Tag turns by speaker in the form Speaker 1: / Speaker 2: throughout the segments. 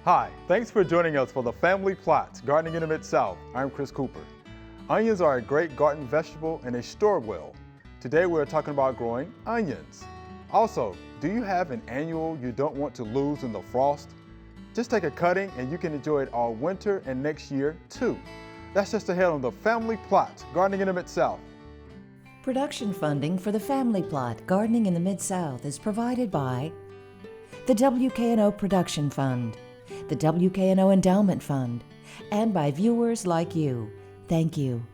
Speaker 1: Hi, thanks for joining us for the Family Plot, Gardening in the Mid-South. I'm Chris Cooper. Onions are a great garden vegetable and they store well. Today we're talking about growing onions. Also, do you have an annual you don't want to lose in the frost? Just take a cutting and you can enjoy it all winter and next year too. That's just ahead on the Family Plot, Gardening in the Mid-South.
Speaker 2: Production funding for the Family Plot, Gardening in the Mid-South is provided by the WKNO Production Fund, the WKNO Endowment Fund, and by viewers like you. Thank you.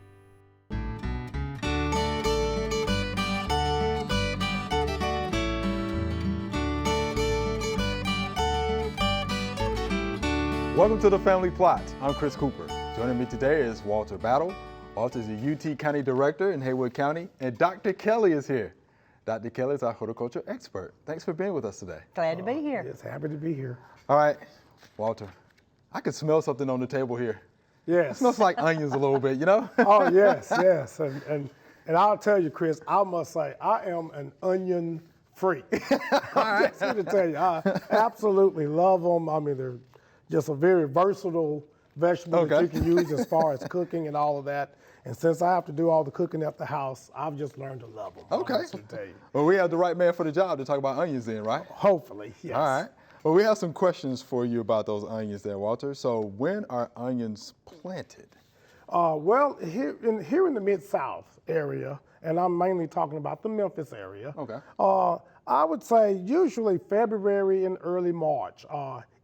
Speaker 1: Welcome to the Family Plot. I'm Chris Cooper. Joining me today is Walter Battle. Walter is the UT County Director in Haywood County, and Dr. Kelly is here. Dr. Kelly is our horticulture expert. Thanks for being with us today.
Speaker 3: Glad to be here.
Speaker 4: Yes, happy to be here.
Speaker 1: All right, Walter, I can smell something on the table here.
Speaker 4: Yes.
Speaker 1: It smells like onions a little bit, you know?
Speaker 4: Oh, yes, yes. And I'll tell you, Chris, I must say, I am an onion freak. I'm just here to tell you, I absolutely love them. I mean, they're just a very versatile vegetable that you can use as far as cooking and all of that. And since I have to do all the cooking at the house, I've just learned to love them.
Speaker 1: Okay.
Speaker 4: Honestly, tell you.
Speaker 1: Well, we have the right man for the job to talk about onions then, right?
Speaker 4: Hopefully, yes.
Speaker 1: All right. Well, we have some questions for you about those onions there, Walter. So when are onions planted?
Speaker 4: Well, here in the Mid-South area, and I'm mainly talking about the Memphis area.
Speaker 1: Okay.
Speaker 4: I would say usually February and early March.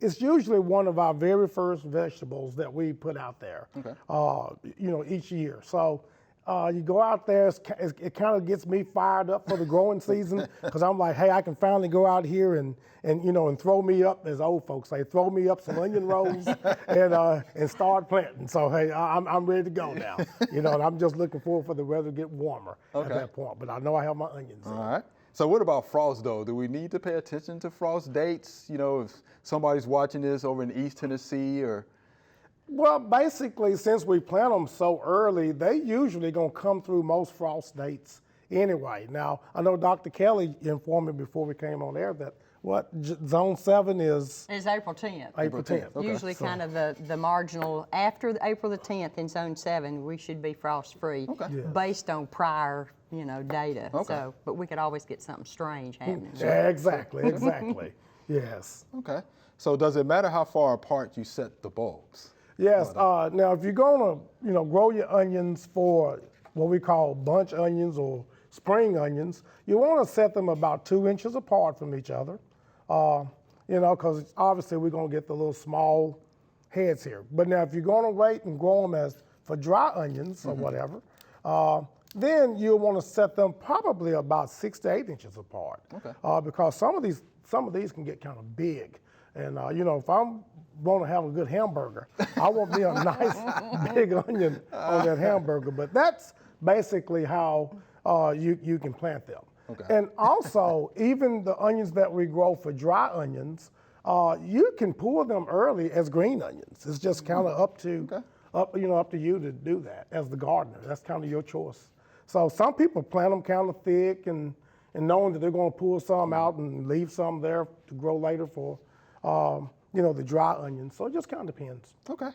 Speaker 4: It's usually one of our very first vegetables that we put out there. Okay. Each year. So you go out there. It kind of gets me fired up for the growing season because I'm like, hey, I can finally go out here and throw me up, as old folks say, throw me up some onion rows and start planting. So hey, I'm ready to go now. And I'm just looking forward for the weather to get warmer at that point. But I know I have my onions.
Speaker 1: All right. So what about frost though? Do we need to pay attention to frost dates? If somebody's watching this over in East Tennessee or?
Speaker 4: Well, basically, since we plant them so early, they usually gonna come through most frost dates anyway. Now, I know Dr. Kelly informed me before we came on air that zone 7 is?
Speaker 3: It's April 10th.
Speaker 4: April 10th.
Speaker 3: Okay. Usually kind of the marginal, after April the 10th in zone 7, we should be frost free based on prior data.
Speaker 1: Okay.
Speaker 3: So, but we could always get something strange happening.
Speaker 4: Yeah, exactly. Yes.
Speaker 1: Okay. So does it matter how far apart you set the bulbs?
Speaker 4: Yes. Now, if you're gonna, grow your onions for what we call bunch onions or spring onions, you want to set them about 2 inches apart from each other. Because obviously we're gonna get the little small heads here. But now, if you're gonna wait and grow them as for dry onions or whatever, then you'll want to set them probably about 6 to 8 inches apart. Okay. Because some of these can get kind of big, and if I'm want to have a good hamburger, I want me a nice big onion on that hamburger. But that's basically how you can plant them. Okay. And also, even the onions that we grow for dry onions, you can pull them early as green onions. It's just kind of up to you to do that as the gardener. That's kind of your choice. So some people plant them kind of thick and knowing that they're going to pull some out and leave some there to grow later for, the dry onions. So it just kind of depends.
Speaker 1: Okay.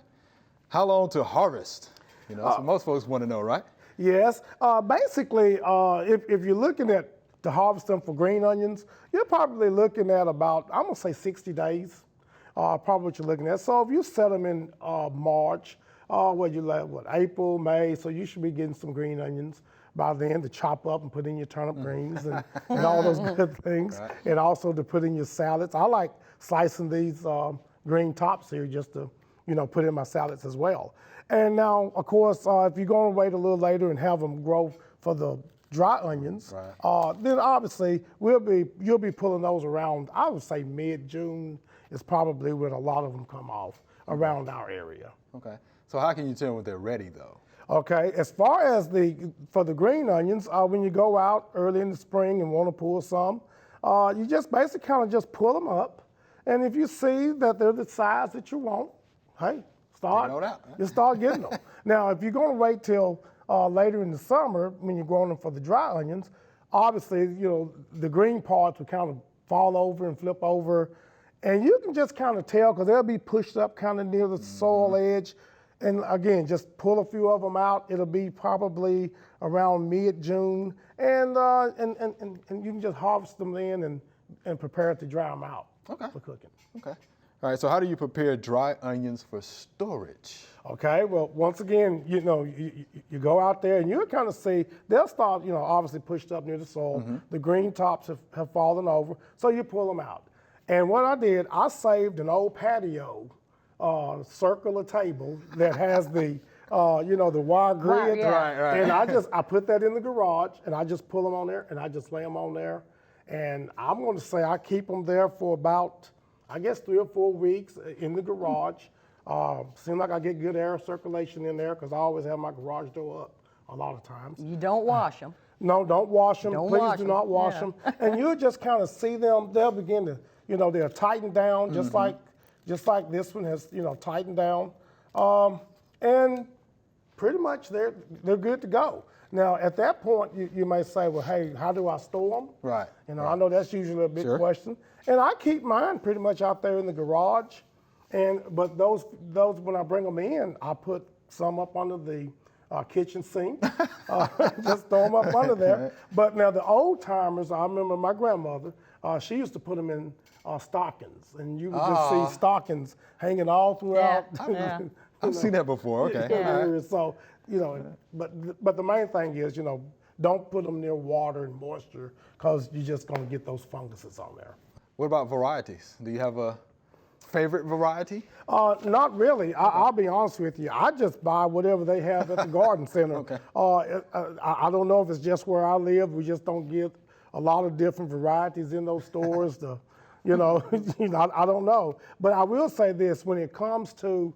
Speaker 1: How long to harvest? So most folks want to know, right?
Speaker 4: Yes. Basically, if you're looking at to harvest them for green onions, you're probably looking at about, I'm going to say 60 days, probably what you're looking at. So if you set them in March, April, May, so you should be getting some green onions by then to chop up and put in your turnip greens and all those good things. Right. And also to put in your salads. I like slicing these green tops here just to, put in my salads as well. And now, of course, if you're going to wait a little later and have them grow for the dry onions, then obviously you'll be pulling those around, I would say mid-June is probably when a lot of them come off around our area.
Speaker 1: Okay. So how can you tell when they're ready though?
Speaker 4: Okay, as far as for the green onions, when you go out early in the spring and want to pull some, you just basically kind of just pull them up. And if you see that they're the size that you want, hey, you start getting them. Now, if you're going to wait till later in the summer when you're growing them for the dry onions, obviously, the green parts will kind of fall over and flip over And you can just kind of tell because they'll be pushed up kind of near the soil edge. And again, just pull a few of them out. It'll be probably around mid-June. And you can just harvest them then and prepare to dry them out for cooking.
Speaker 1: Okay. All right, so how do you prepare dry onions for storage?
Speaker 4: Okay, well, once again, you go out there and you'll kind of see, they'll start, obviously pushed up near the soil. The green tops have fallen over, so you pull them out. And what I did, I saved an old patio circular table that has the, the wire grid.
Speaker 3: Yeah.
Speaker 1: Right.
Speaker 4: And I put that in the garage and I just pull them on there and I just lay them on there. And I'm going to say I keep them there for about, I guess, 3 or 4 weeks in the garage. Seems like I get good air circulation in there because I always have my garage door up a lot of times.
Speaker 3: You don't wash them.
Speaker 4: No, don't wash them.
Speaker 3: Don't
Speaker 4: Please
Speaker 3: wash
Speaker 4: do
Speaker 3: 'em.
Speaker 4: not wash
Speaker 3: Yeah.
Speaker 4: them. And you'll just kind of see them. They'll begin to, they'll tighten down just like this one has, tightened down. And pretty much they're good to go. Now, at that point, you may say, well, hey, how do I store them?
Speaker 1: Right.
Speaker 4: I know that's usually a big
Speaker 1: Sure.
Speaker 4: question. And I keep mine pretty much out there in the garage. But those when I bring them in, I put some up under the kitchen sink. Just throw them up under there. But now the old timers, I remember my grandmother, she used to put them in stockings. And you would just see stockings hanging all throughout.
Speaker 3: Yeah.
Speaker 1: I've seen that before. Okay.
Speaker 3: Yeah.
Speaker 1: All right.
Speaker 4: So, but the main thing is, don't put them near water and moisture because you're just going to get those funguses on there.
Speaker 1: What about varieties? Do you have a favorite variety?
Speaker 4: Not really. I'll be honest with you. I just buy whatever they have at the garden center.
Speaker 1: Okay.
Speaker 4: I don't know if it's just where I live. We just don't get a lot of different varieties in those stores. I don't know. But I will say this: when it comes to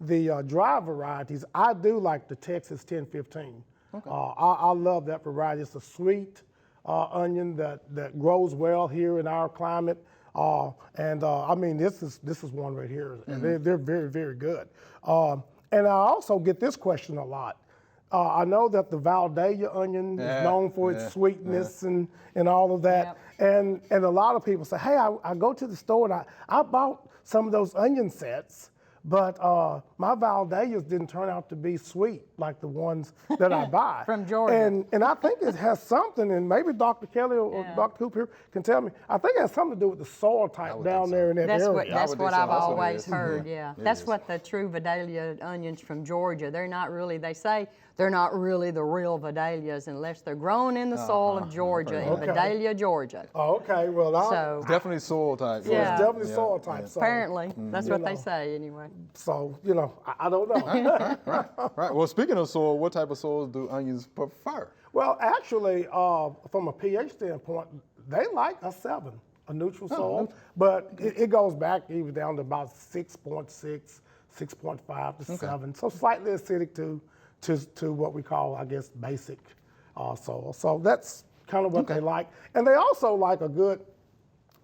Speaker 4: the dry varieties, I do like the Texas 1015. Okay. I love that variety. It's a sweet onion that grows well here in our climate. I mean, this is one right here, and they're very, very good. And I also get this question a lot. I know that the Vidalia onion is known for its sweetness and all of that. Yep. And a lot of people say, hey, I go to the store and I bought some of those onion sets, but my Vidalias didn't turn out to be sweet like the ones that I buy.
Speaker 3: From Georgia.
Speaker 4: And I think it has something, and maybe Dr. Kelly or Dr. Cooper can tell me, I think it has something to do with the soil type down there in that area.
Speaker 3: That's what I've always heard,
Speaker 1: It
Speaker 3: That's
Speaker 1: is.
Speaker 3: what the true Vidalia onions from Georgia, they're not really, they say they're not really the real Vidalias unless they're grown in the soil of Georgia, in
Speaker 4: Okay.
Speaker 3: Vidalia, Georgia.
Speaker 4: Oh, okay, well,
Speaker 3: So
Speaker 1: It's definitely soil type.
Speaker 3: Yeah.
Speaker 4: it's definitely soil type. So,
Speaker 3: apparently, that's what they
Speaker 4: know.
Speaker 3: say anyway.
Speaker 4: So, I don't know.
Speaker 1: Right. Well, speaking of soil, what type of soils do onions prefer?
Speaker 4: Well, actually, from a pH standpoint, they like a 7, a neutral soil, but it goes back even down to about 6.6, 6.5 to 7, so slightly acidic to what we call, I guess, basic soil. So that's kind of what they like. And they also like a good,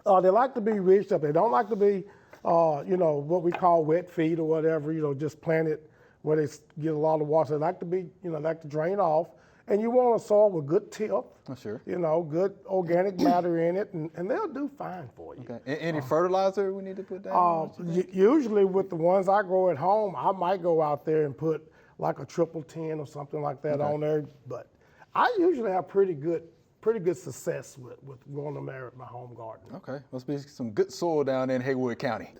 Speaker 4: they like to be rich up. They don't like to be, what we call wet feed or whatever, just planted where they get a lot of water. They like to be, like to drain off. And you want a soil with good tilth,
Speaker 1: Sure.
Speaker 4: good organic matter in it, and they'll do fine for you.
Speaker 1: Okay. Any fertilizer we need to put down?
Speaker 4: Usually with the ones I grow at home, I might go out there and put like a 1010 or something like that on there. But I usually have pretty good success with growing them there at my home garden.
Speaker 1: Okay, must be some good soil down there in Haywood County.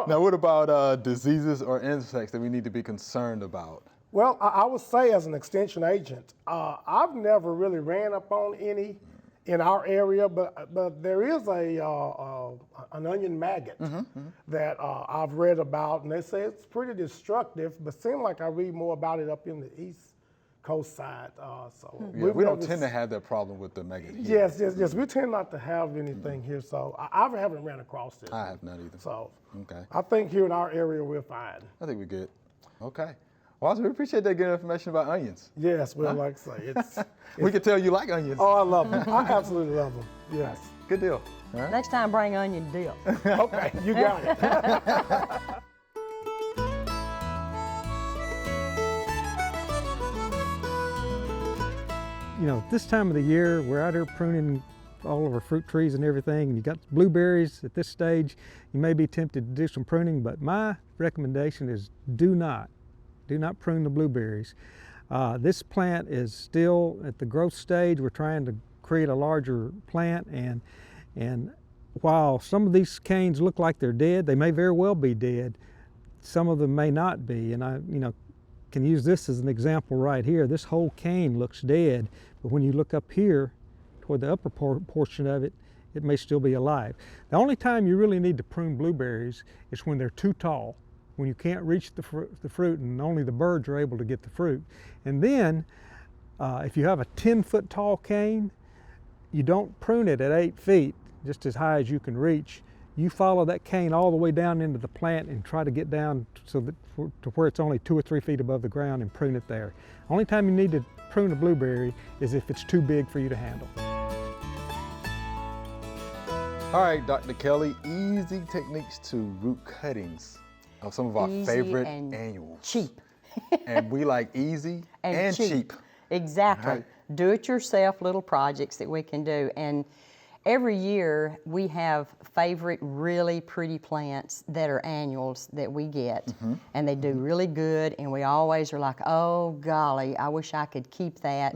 Speaker 1: Now, what about diseases or insects that we need to be concerned about?
Speaker 4: Well, I would say as an extension agent, I've never really ran up on any in our area, but there is an onion maggot that I've read about, and they say it's pretty destructive, but seems like I read more about it up in the East Coast side.
Speaker 1: We don't tend to have that problem with the maggot here.
Speaker 4: Yes. We tend not to have anything here, so I haven't ran across it.
Speaker 1: I have not either.
Speaker 4: So
Speaker 1: Okay.
Speaker 4: I think here in our area we're fine.
Speaker 1: I think we're good. Okay. Well, we appreciate that good information about onions.
Speaker 4: Yes, well, like I say, it's
Speaker 1: We can tell you like onions.
Speaker 4: oh, I love them. I absolutely love them. Yes.
Speaker 1: Good deal. All right.
Speaker 3: Next time, bring onion dip.
Speaker 4: Okay, you got it.
Speaker 5: This time of the year, we're out here pruning all of our fruit trees and everything, and you got blueberries at this stage, you may be tempted to do some pruning, but my recommendation is do not prune the blueberries. This plant is still at the growth stage. We're trying to create a larger plant, and while some of these canes look like they're dead, they may very well be dead. Some of them may not be, and I can use this as an example right here. This whole cane looks dead, but when you look up here toward the upper portion of it, it may still be alive. The only time you really need to prune blueberries is when they're too tall, when you can't reach the fruit and only the birds are able to get the fruit. And then if you have a 10-foot tall cane, you don't prune it at 8 feet, just as high as you can reach. You follow that cane all the way down into the plant and try to get down so that to where it's only 2 or 3 feet above the ground and prune it there. Only time you need to prune a blueberry is if it's too big for you to handle.
Speaker 1: All right, Dr. Kelly, easy techniques to root cuttings of some of our
Speaker 3: Easy
Speaker 1: favorite
Speaker 3: and
Speaker 1: annuals.
Speaker 3: cheap.
Speaker 1: And we like easy and cheap.
Speaker 3: Exactly.
Speaker 1: Right.
Speaker 3: Do-it-yourself little projects that we can do. And every year we have favorite really pretty plants that are annuals that we get, and they do really good, and we always are like, oh golly, I wish I could keep that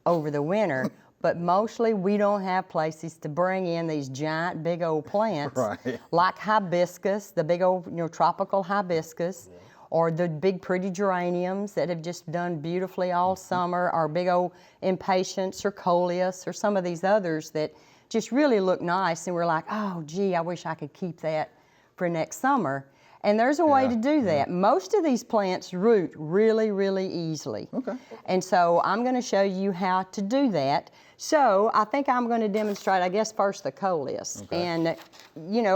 Speaker 3: over the winter. But mostly we don't have places to bring in these giant big old plants
Speaker 1: Right.
Speaker 3: like hibiscus, the big old tropical hibiscus, or the big pretty geraniums that have just done beautifully all summer, or big old impatiens or coleus, or some of these others that just really look nice, and we're like, oh gee, I wish I could keep that for next summer. And there's a way to do that. Most of these plants root really, really easily. Okay. And so I'm going to show you how to do that. So I think I'm going to demonstrate, I guess, first the coleus. Okay. And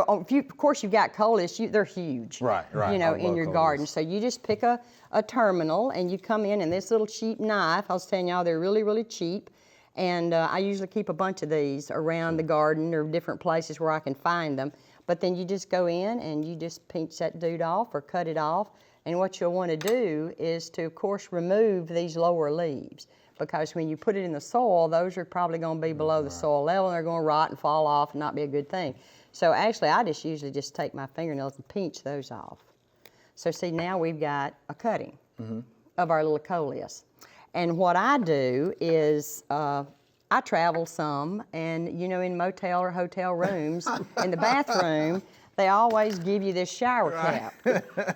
Speaker 3: of course you've got coleus, they're huge.
Speaker 1: Right.
Speaker 3: In your garden. So you just pick a terminal and you come in, and this little cheap knife, I was telling y'all they're really, really cheap. And I usually keep a bunch of these around the garden or different places where I can find them. But then you just go in and you just pinch that dude off or cut it off. And what you'll want to do is to, of course, remove these lower leaves, because when you put it in the soil, those are probably going to be below the soil level, and they're going to rot and fall off and not be a good thing. So actually, I just usually just take my fingernails and pinch those off. So see, now we've got a cutting of our little coleus. And what I do is I travel some, and in motel or hotel rooms, in the bathroom, they always give you this shower cap,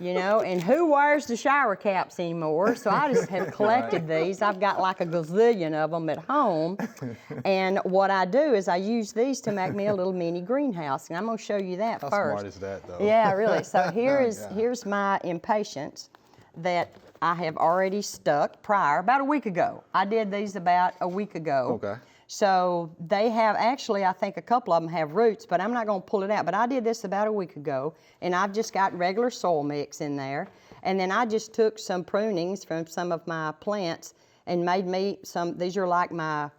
Speaker 3: and who wears the shower caps anymore? So I just have collected these. I've got like a gazillion of them at home. And what I do is I use these to make me a little mini greenhouse, and I'm gonna show you that first.
Speaker 1: How smart is that, though?
Speaker 3: Yeah, really. So here's my impatiens that I have already stuck prior, about a week ago. I did these about a week ago.
Speaker 1: Okay.
Speaker 3: So they have, actually, I think a couple of them have roots, but I'm not gonna pull it out. But I did this about a week ago, and I've just got regular soil mix in there. And then I just took some prunings from some of my plants and made me some, these are like my,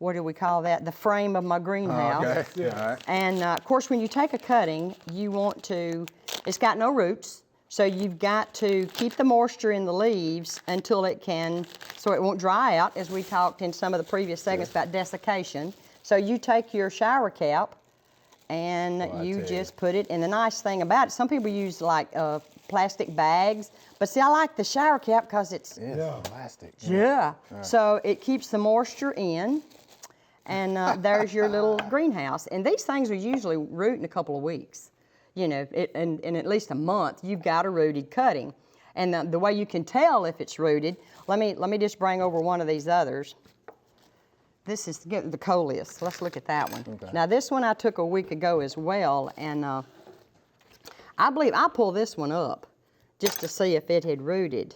Speaker 3: what do we call that? The frame of my greenhouse.
Speaker 1: Okay, yeah. All right.
Speaker 3: And of course, when you take a cutting, you want to, it's got no roots, so you've got to keep the moisture in the leaves until it can, so it won't dry out, as we talked in some of the previous segments about desiccation. So you take your shower cap and you just put it, and the nice thing about it, some people use like plastic bags, but see, I like the shower cap because it's
Speaker 1: plastic.
Speaker 3: Yeah. So it keeps the moisture in, and there's your little greenhouse. And these things are usually root in a couple of weeks. In at least a month, you've got a rooted cutting. And the way you can tell if it's rooted, let me just bring over one of these others. This is the coleus. Let's look at that one. Okay. Now this one I took a week ago as well, and I believe I pulled this one up just to see if it had rooted,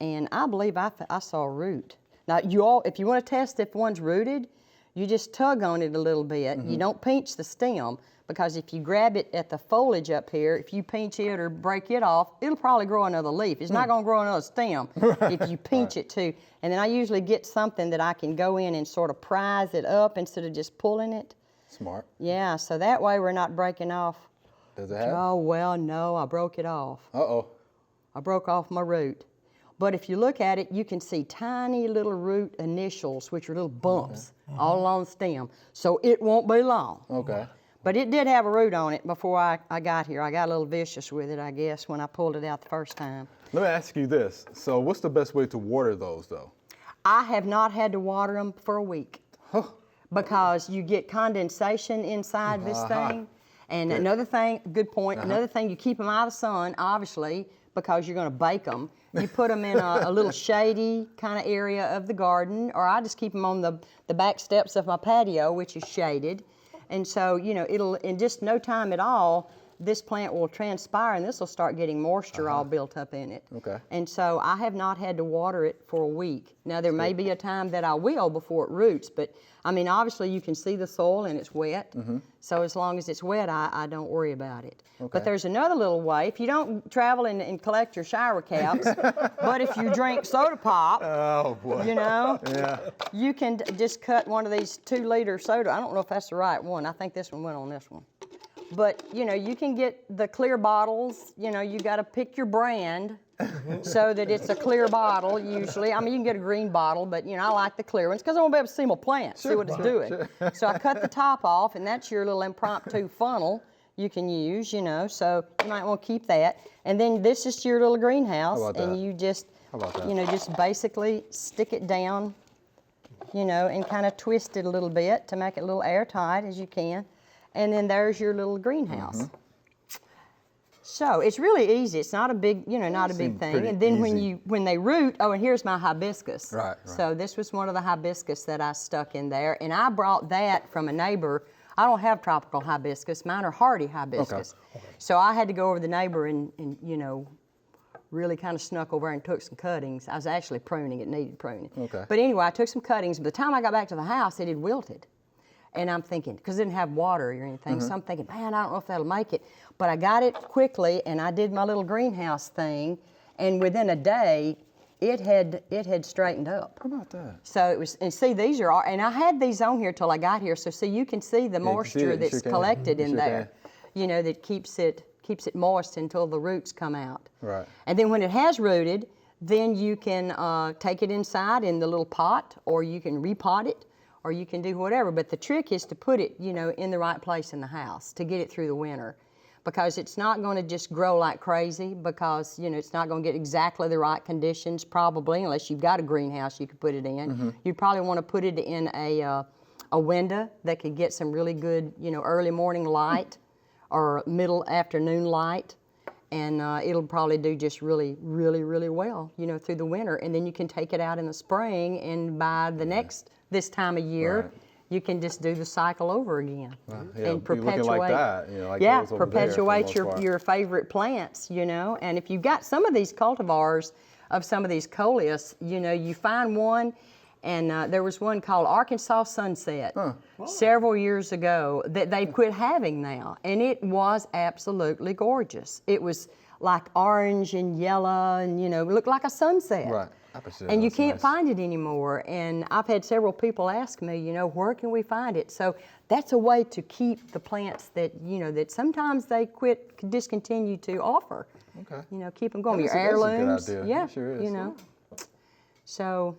Speaker 3: and I believe I saw a root. Now if you want to test if one's rooted, you just tug on it a little bit. You don't pinch the stem, because if you grab it at the foliage up here, if you pinch it or break it off, it'll probably grow another leaf. It's not going to grow another stem if you pinch it too. And then I usually get something that I can go in and sort of prise it up instead of just pulling it.
Speaker 1: Smart.
Speaker 3: Yeah, so that way we're not breaking off.
Speaker 1: Does it have?
Speaker 3: Oh, well, no, I broke it off.
Speaker 1: Uh-oh.
Speaker 3: I broke off my root. But if you look at it, you can see tiny little root initials, which are little bumps all along the stem. So it won't be long.
Speaker 1: Okay.
Speaker 3: But it did have a root on it before I got here. I got a little vicious with it, I guess, when I pulled it out the first time.
Speaker 1: Let me ask you this. So what's the best way to water those though?
Speaker 3: I have not had to water them for a week because you get condensation inside this thing. And another thing, good point, another thing, you keep them out of the sun, obviously, because you're going to bake them. You put them in a little shady kind of area of the garden, or I just keep them on the back steps of my patio, which is shaded. And so, you know, it'll, in just no time at all, this plant will transpire and this will start getting moisture all built up in it.
Speaker 1: Okay.
Speaker 3: And so I have not had to water it for a week. Now there may be a time that I will before it roots, but I mean, obviously you can see the soil and it's wet. So as long as it's wet, I don't worry about it.
Speaker 1: Okay.
Speaker 3: But there's another little way. If you don't travel and collect your shower caps, but if you drink soda pop,
Speaker 1: Oh boy.
Speaker 3: you know,
Speaker 1: Yeah.
Speaker 3: you can just cut one of these 2-liter soda. I don't know if that's the right one. I think this one went on this one. But, you know, you can get the clear bottles. You know, you got to pick your brand so that it's a clear bottle usually. I mean, you can get a green bottle, but, you know, I like the clear ones because I want to be able to see my plant, see what it's doing. So I cut the top off, and that's your little impromptu funnel you can use, you know, so you might want to keep that. And then this is your little greenhouse,
Speaker 1: How about
Speaker 3: and
Speaker 1: that?
Speaker 3: you just,
Speaker 1: How about that?
Speaker 3: you know, just basically stick it down, you know, and kind of twist it a little bit to make it a little airtight as you can. And then there's your little greenhouse. So it's really easy. It's not a big, you know, not a big
Speaker 1: Seemed
Speaker 3: thing.
Speaker 1: pretty
Speaker 3: And then
Speaker 1: easy.
Speaker 3: when they root, oh, and here's my hibiscus.
Speaker 1: Right.
Speaker 3: So this was one of the hibiscus that I stuck in there, and I brought that from a neighbor. I don't have tropical hibiscus. Mine are hardy hibiscus. So I had to go over to the neighbor and you know, really kind of snuck over and took some cuttings. I was actually pruning. It needed pruning.
Speaker 1: Okay.
Speaker 3: But anyway, I took some cuttings. By the time I got back to the house, it had wilted. And I'm thinking, because it didn't have water or anything, so I'm thinking, man, I don't know if that'll make it. But I got it quickly, and I did my little greenhouse thing, and within a day, it had straightened up.
Speaker 1: How about that?
Speaker 3: So it was, and see, these are, and I had these on here till I got here, so see, you can see the
Speaker 1: you can see
Speaker 3: moisture
Speaker 1: it, you
Speaker 3: that's
Speaker 1: sure can.
Speaker 3: collected
Speaker 1: You
Speaker 3: in
Speaker 1: sure
Speaker 3: there. You know, that keeps it moist until the roots come out.
Speaker 1: Right.
Speaker 3: And then when it has rooted, then you can take it inside in the little pot, or you can repot it, or you can do whatever. But the trick is to put it, you know, in the right place in the house to get it through the winter, because it's not going to just grow like crazy, because, you know, it's not going to get exactly the right conditions probably, unless you've got a greenhouse you could put it in. You'd probably want to put it in a window that could get some really good, you know, early morning light or middle afternoon light. And it'll probably do just really, really, really well, you know, through the winter. And then you can take it out in the spring, and by the this time of year,
Speaker 1: Right.
Speaker 3: you can just do the cycle over again.
Speaker 1: Yeah,
Speaker 3: And
Speaker 1: be looking
Speaker 3: perpetuate.
Speaker 1: like that, you know, like
Speaker 3: yeah,
Speaker 1: those over there for the
Speaker 3: perpetuate
Speaker 1: most
Speaker 3: your,
Speaker 1: part.
Speaker 3: your favorite plants, you know. And if you've got some of these cultivars of some of these coleus, you know, you find one, and there was one called Arkansas Sunset several years ago that they quit having now, and it was absolutely gorgeous. It was like orange and yellow, and, you know, looked like a sunset.
Speaker 1: Right. I appreciate
Speaker 3: And you
Speaker 1: that's
Speaker 3: can't
Speaker 1: nice.
Speaker 3: find it anymore. And I've had several people ask me, you know, where can we find it? So that's a way to keep the plants that, you know, that sometimes they discontinue to offer.
Speaker 1: Okay.
Speaker 3: You know, keep them going.
Speaker 1: That
Speaker 3: Your
Speaker 1: is a good
Speaker 3: heirlooms.
Speaker 1: idea.
Speaker 3: Yeah.
Speaker 1: It sure is.
Speaker 3: You know. So.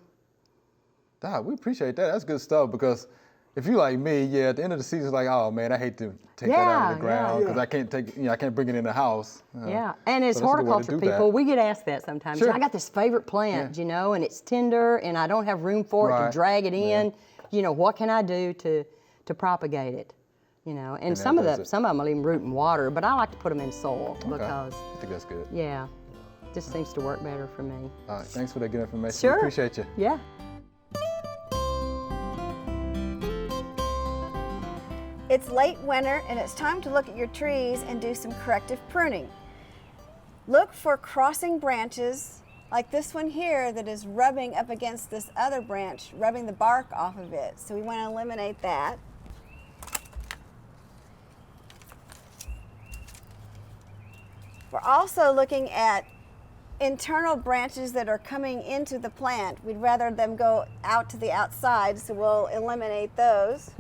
Speaker 1: We appreciate that. That's good stuff, because if you like me, yeah, at the end of the season, it's like, oh man, I hate to take that out of the
Speaker 3: Yeah,
Speaker 1: ground
Speaker 3: yeah.
Speaker 1: because I can't take, you know, I can't bring it in the house.
Speaker 3: Yeah, and as
Speaker 1: so that's a good way to
Speaker 3: horticulture
Speaker 1: do
Speaker 3: people,
Speaker 1: that.
Speaker 3: we get asked that sometimes.
Speaker 1: Sure.
Speaker 3: I got this favorite plant, you know, and it's tender, and I don't have room for it
Speaker 1: Right.
Speaker 3: to drag it in. You know, what can I do to propagate it? You know, and
Speaker 1: that
Speaker 3: some of
Speaker 1: does
Speaker 3: them
Speaker 1: it.
Speaker 3: will even root in water, but I like to put them in soil because,
Speaker 1: I think that's good.
Speaker 3: yeah, just seems to work better for me.
Speaker 1: All right, thanks for that good information.
Speaker 3: Sure.
Speaker 1: We appreciate you.
Speaker 3: Yeah.
Speaker 6: It's late winter and it's time to look at your trees and do some corrective pruning. Look for crossing branches like this one here that is rubbing up against this other branch, rubbing the bark off of it. So we want to eliminate that. We're also looking at internal branches that are coming into the plant. We'd rather them go out to the outside, so we'll eliminate those.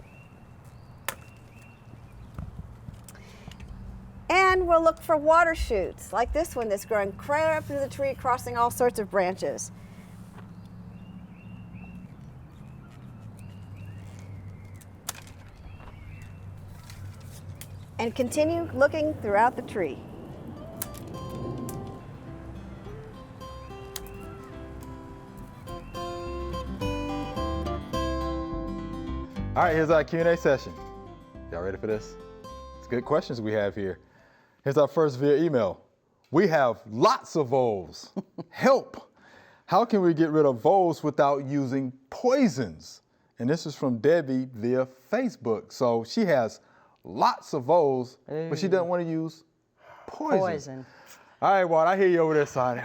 Speaker 6: And And we'll look for water shoots, like this one that's growing clear up into the tree, crossing all sorts of branches. And continue looking throughout the tree.
Speaker 1: All right, here's our Q&A session. Y'all ready for this? It's good questions we have here. Here's our first via email. We have lots of voles. Help! How can we get rid of voles without using poisons? And this is from Debbie via Facebook. So she has lots of voles, but she doesn't want to use poison. All right, Walt, I hear you over there, Sonny.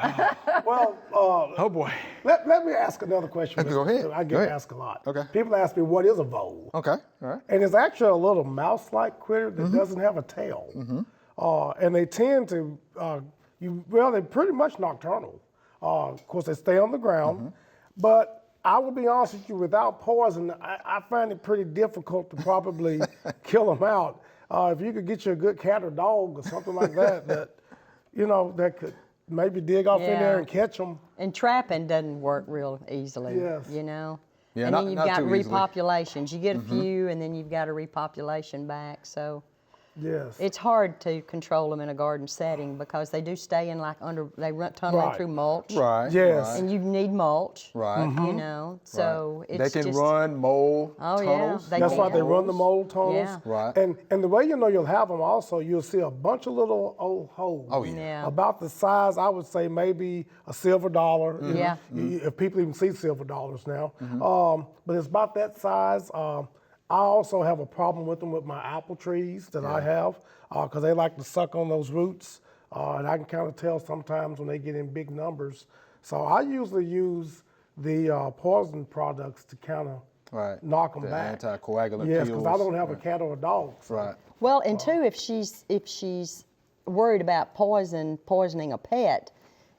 Speaker 4: Well,
Speaker 1: Oh boy.
Speaker 4: let me ask another question.
Speaker 1: Go ahead.
Speaker 4: I
Speaker 1: Go
Speaker 4: get
Speaker 1: ahead.
Speaker 4: asked a lot.
Speaker 1: Okay.
Speaker 4: People ask me, what is a vole?
Speaker 1: Okay, all right.
Speaker 4: And it's actually a little mouse-like critter that doesn't have a tail. And they tend to, they're pretty much nocturnal. Of course, they stay on the ground. But I will be honest with you, without poison, I find it pretty difficult to probably kill them out. If you could get you a good cat or dog or something like that, that could maybe dig off in there and catch them.
Speaker 3: And trapping doesn't work real easily,
Speaker 4: Yes.
Speaker 3: you know?
Speaker 1: Yeah,
Speaker 3: and
Speaker 1: not-
Speaker 3: then you've
Speaker 1: not
Speaker 3: got
Speaker 1: too easily.
Speaker 3: repopulations. You get a few, and then you've got a repopulation back. So
Speaker 4: Yes.
Speaker 3: it's hard to control them in a garden setting because they do stay in they run tunneling
Speaker 4: Right.
Speaker 3: through mulch.
Speaker 1: Right.
Speaker 4: Yes.
Speaker 1: Right.
Speaker 3: And you need mulch,
Speaker 1: Right.
Speaker 3: you know? So
Speaker 1: They
Speaker 3: it's
Speaker 1: can
Speaker 3: just,
Speaker 1: run mole
Speaker 3: Oh, yeah,
Speaker 1: tunnels.
Speaker 3: they
Speaker 4: That's why
Speaker 3: can.
Speaker 4: they run the mold tunnels.
Speaker 3: Yeah.
Speaker 1: Right.
Speaker 4: And the way you'll have them also, you'll see a bunch of little old holes.
Speaker 1: Oh, yeah.
Speaker 3: Yeah.
Speaker 4: About the size, I would say maybe a silver dollar.
Speaker 3: Yeah.
Speaker 4: If people even see silver dollars now. But it's about that size. I also have a problem with them with my apple trees that I have because they like to suck on those roots. And I can kind of tell sometimes when they get in big numbers. So I usually use the poison products to kind of
Speaker 1: Right.
Speaker 4: knock them
Speaker 1: The
Speaker 4: back.
Speaker 1: anticoagulant
Speaker 4: Yes, because I
Speaker 1: pills.
Speaker 4: don't have a cat or a dog. So.
Speaker 1: Right.
Speaker 3: Well, and two, if she's worried about poisoning a pet,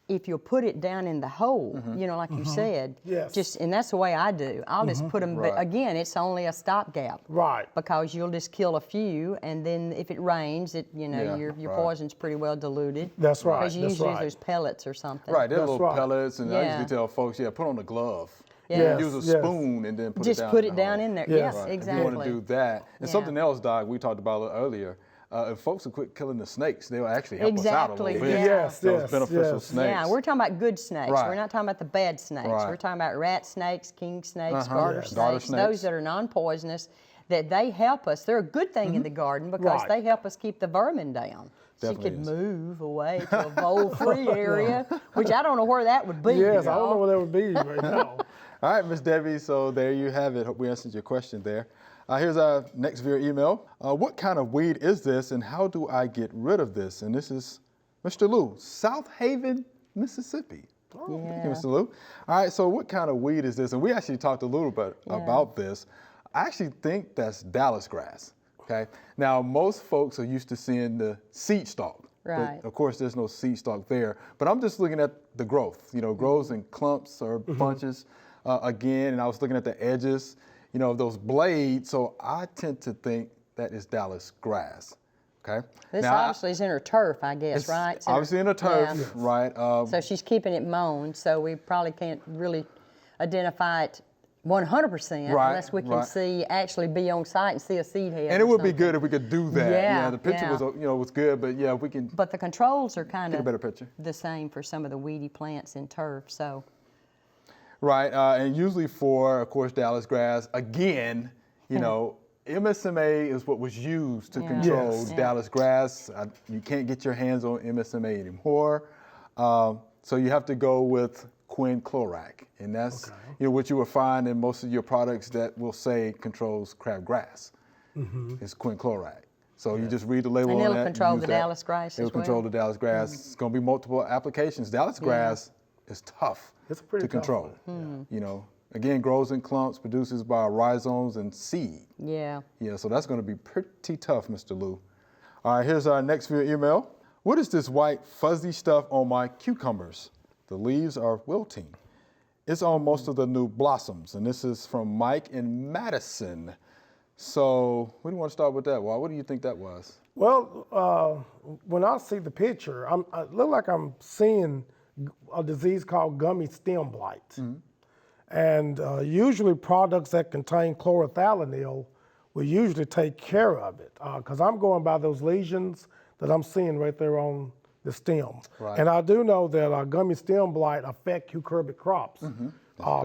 Speaker 3: if you'll put it down in the hole, you know, like you said,
Speaker 4: Yes.
Speaker 3: and that's the way I do. I'll just put them.
Speaker 1: Right.
Speaker 3: Again, it's only a stopgap.
Speaker 4: Right.
Speaker 3: Because you'll just kill a few, and then if it rains,
Speaker 1: Yeah,
Speaker 3: your
Speaker 1: right.
Speaker 3: poison's pretty well diluted.
Speaker 4: That's right,
Speaker 3: Because you
Speaker 4: that's
Speaker 3: usually
Speaker 4: right.
Speaker 3: use those pellets or something.
Speaker 1: Right, they're
Speaker 4: That's
Speaker 1: little
Speaker 4: right.
Speaker 1: pellets, and I
Speaker 3: Yeah.
Speaker 1: usually tell folks, put on a glove.
Speaker 3: Yeah.
Speaker 1: Use a
Speaker 4: Yes.
Speaker 1: spoon and then put
Speaker 3: Just
Speaker 1: it down.
Speaker 3: put
Speaker 1: in
Speaker 3: it
Speaker 1: the
Speaker 3: down
Speaker 1: hole.
Speaker 3: in there.
Speaker 4: Yes.
Speaker 3: Yes,
Speaker 1: Right.
Speaker 3: exactly.
Speaker 1: If you want to do that. And
Speaker 3: Yeah.
Speaker 1: something else, Doc, we talked about earlier, if folks will quit killing the snakes, they'll actually help us out a
Speaker 3: Exactly,
Speaker 1: little bit.
Speaker 3: yeah.
Speaker 4: Yes,
Speaker 1: Those
Speaker 4: yes,
Speaker 1: beneficial
Speaker 4: yes.
Speaker 1: snakes.
Speaker 3: Yeah, we're talking about good snakes.
Speaker 1: Right.
Speaker 3: We're not talking about the bad snakes.
Speaker 1: Right.
Speaker 3: We're talking about rat snakes, king snakes,
Speaker 1: Uh-huh.
Speaker 3: garter,
Speaker 1: Yes.
Speaker 3: snakes,
Speaker 1: Garter snakes.
Speaker 3: those that are non-poisonous, that they help us. They're a good thing in the garden because
Speaker 4: Right.
Speaker 3: they help us keep the vermin down.
Speaker 1: Definitely
Speaker 3: She could
Speaker 1: is.
Speaker 3: move away to a vole-free area, which I don't know where that would be.
Speaker 4: Yes, I don't know
Speaker 3: y'all.
Speaker 4: what that would be right now.
Speaker 1: All right, Miss Debbie, so there you have it. Hope we answered your question there. Here's our next viewer email. What kind of weed is this and how do I get rid of this? And this is Mr. Lou, South Haven, Mississippi. Oh, thank you,
Speaker 3: Yeah.
Speaker 1: Mr. Lou. All right, so what kind of weed is this? And we actually talked a little bit about this. I actually think that's Dallas grass, okay? Now, most folks are used to seeing the seed stalk.
Speaker 3: Right.
Speaker 1: But of course, there's no seed stalk there. But I'm just looking at the growth, grows in clumps or bunches again. And I was looking at the edges, of those blades. So I tend to think that is Dallas grass, okay?
Speaker 3: This
Speaker 1: Now,
Speaker 3: obviously is in her turf, I guess,
Speaker 1: it's
Speaker 3: right? It's in her-
Speaker 1: obviously in a turf,
Speaker 3: Yeah.
Speaker 1: right?
Speaker 3: So she's keeping it mown, so we probably can't really identify it 100%
Speaker 1: Right,
Speaker 3: unless we can
Speaker 1: right.
Speaker 3: actually be on site and see a seed head.
Speaker 1: and
Speaker 3: or
Speaker 1: it would be
Speaker 3: something.
Speaker 1: good if we could do that.
Speaker 3: Yeah,
Speaker 1: The picture
Speaker 3: yeah.
Speaker 1: was good, but yeah, if we can
Speaker 3: But the controls are kind
Speaker 1: get a
Speaker 3: of
Speaker 1: better picture.
Speaker 3: the same for some of the weedy plants in turf. So
Speaker 1: Right, and usually for, of course, Dallas grass, again, MSMA is what was used to
Speaker 3: Yeah.
Speaker 1: control
Speaker 4: Yes.
Speaker 3: Yeah.
Speaker 1: Dallas grass. You can't get your hands on MSMA anymore. So you have to go with quinclorac. And that's what you will find in most of your products that will say controls crabgrass. It's quinclorac. So you just read the label
Speaker 3: And
Speaker 1: on
Speaker 3: it'll
Speaker 1: that. and
Speaker 3: control
Speaker 1: use
Speaker 3: the
Speaker 1: that.
Speaker 3: Dallas grass
Speaker 1: It'll
Speaker 3: as well?
Speaker 1: control the Dallas grass. It's going to be multiple applications. Dallas grass is tough
Speaker 4: It's a pretty
Speaker 1: to
Speaker 4: tough
Speaker 1: control.
Speaker 4: one.
Speaker 1: Again, grows in clumps, produces by rhizomes and seed.
Speaker 3: yeah,
Speaker 1: Yeah, so that's going to be pretty tough, Mr. Lou. All right, here's our next viewer email. What is this white fuzzy stuff on my cucumbers? The leaves are wilting. It's on most of the new blossoms, and this is from Mike in Madison. So we want to start with that. Walt, what do you think that was?
Speaker 4: Well, when I see the picture, I look like I'm seeing a disease called gummy stem blight. And usually products that contain chlorothalonil will usually take care of it. Because I'm going by those lesions that I'm seeing right there on the stem.
Speaker 1: Right.
Speaker 4: And I do know that gummy stem blight affect cucurbit crops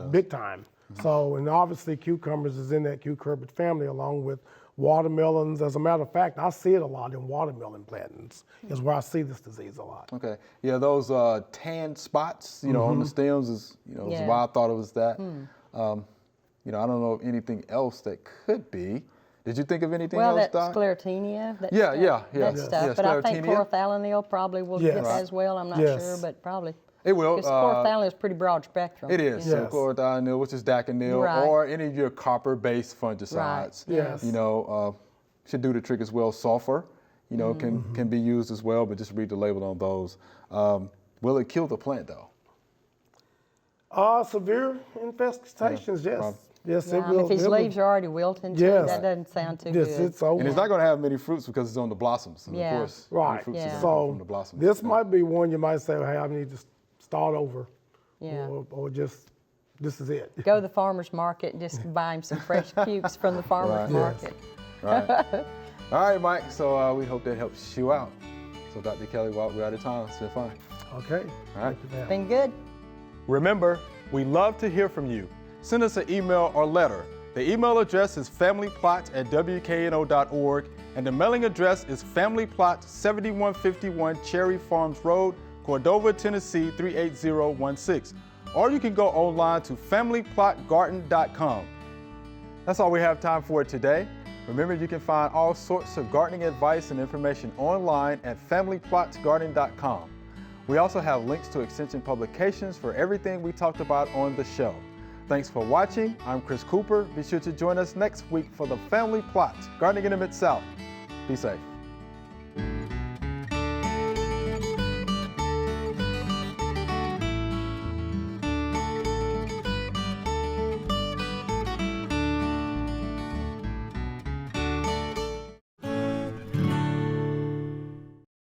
Speaker 4: big time. So, and obviously cucumbers is in that cucurbit family along with watermelons. As a matter of fact, I see it a lot in watermelon plantings is where I see this disease a lot.
Speaker 1: Okay. Yeah, those tan spots, you know, on the stems is, you know, is why I thought it was that. You know, I don't know of anything else that could be. Did you think of anything
Speaker 3: Well,
Speaker 1: else,
Speaker 3: that's
Speaker 1: Doc?
Speaker 3: sclerotinia. That
Speaker 1: Yeah,
Speaker 3: stuff,
Speaker 1: yeah, yeah.
Speaker 3: That stuff.
Speaker 1: Yeah,
Speaker 3: But I think
Speaker 1: sclerotinia.
Speaker 3: chlorothalonil probably will
Speaker 4: Yes.
Speaker 3: get that as well. I'm not
Speaker 4: Yes.
Speaker 3: sure, but probably.
Speaker 1: It will.
Speaker 3: Because chlorothalonil is pretty broad spectrum.
Speaker 1: It is.
Speaker 3: you know.
Speaker 4: Yes.
Speaker 1: So chlorothalonil, which is Daconil,
Speaker 3: Right.
Speaker 1: or any of your copper-based fungicides.
Speaker 3: Right.
Speaker 4: Yes.
Speaker 1: You know, should do the trick as well. Sulfur, you know, can be used as well, but just read the label on those. Will it kill the plant though?
Speaker 4: Severe infestations, yes.
Speaker 1: Rob.
Speaker 4: Yes,
Speaker 3: Yeah,
Speaker 4: it will.
Speaker 3: if his
Speaker 4: it will-
Speaker 3: leaves are already wilting, too,
Speaker 4: Yes.
Speaker 3: that doesn't sound too
Speaker 4: Yes,
Speaker 3: good.
Speaker 4: it's over.
Speaker 1: And it's not going to have many fruits because it's on the blossoms. And
Speaker 3: Yeah.
Speaker 1: of course,
Speaker 4: Right.
Speaker 1: any fruits are
Speaker 3: Yeah.
Speaker 1: gonna come
Speaker 4: So
Speaker 1: from the blossoms.
Speaker 4: this might be one you might say, hey, I need to start over.
Speaker 3: Yeah.
Speaker 4: Or just, this is it.
Speaker 3: Go to the farmer's market and just buy him some fresh cukes from the farmer's
Speaker 1: Right.
Speaker 3: market.
Speaker 1: Right. All right, Mike. So we hope that helps you out. So Dr. Kelly, Walt, we're out of time. It's been fun.
Speaker 4: Okay.
Speaker 1: All right.
Speaker 4: Thank you, ma'am.
Speaker 3: Been good.
Speaker 1: Remember, we love to hear from you. Send us an email or letter. The email address is familyplot@wkno.org, and the mailing address is Family Plot, 7151 Cherry Farms Road, Cordova, Tennessee 38016. Or you can go online to familyplotgarden.com. That's all we have time for today. Remember, you can find all sorts of gardening advice and information online at familyplotgarden.com. We also have links to extension publications for everything we talked about on the show. Thanks for watching. I'm Chris Cooper. Be sure to join us next week for the Family Plot, Gardening in the Mid-South. Be safe.